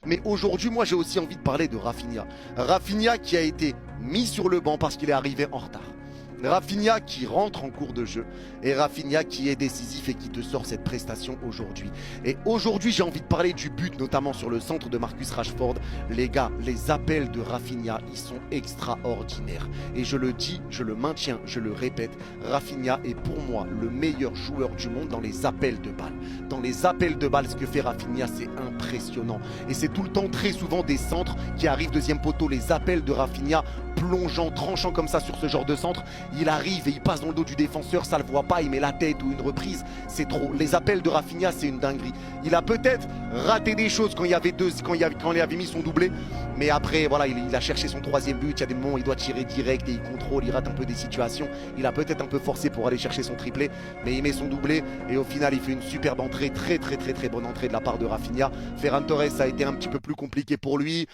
Mais aujourd'hui, moi, j'ai aussi envie de parler de Rafinha. Rafinha qui a été mis sur le banc parce qu'il est arrivé en retard. Rafinha qui rentre en cours de jeu et Rafinha qui est décisif et qui te sort cette prestation aujourd'hui. Et aujourd'hui, j'ai envie de parler du but, notamment sur le centre de Marcus Rashford. Les gars, les appels de Rafinha, ils sont extraordinaires. Et je le dis, je le maintiens, je le répète, Rafinha est pour moi le meilleur joueur du monde dans les appels de balles. Dans les appels de balles, ce que fait Rafinha, c'est impressionnant. Et c'est tout le temps, très souvent, des centres qui arrivent deuxième poteau. Les appels de Rafinha, plongeant, tranchant comme ça sur ce genre de centre, il arrive et il passe dans le dos du défenseur, ça le voit pas, il met la tête ou une reprise, c'est trop. Les appels de Rafinha, c'est une dinguerie. Il a peut-être raté des choses quand il avait mis son doublé, mais après voilà, il a cherché son troisième but, il y a des moments où il doit tirer direct et il contrôle, il rate un peu des situations. Il a peut-être un peu forcé pour aller chercher son triplé, mais il met son doublé et au final il fait une superbe entrée, très bonne entrée de la part de Rafinha. Ferran Torres, ça a été un petit peu plus compliqué pour lui.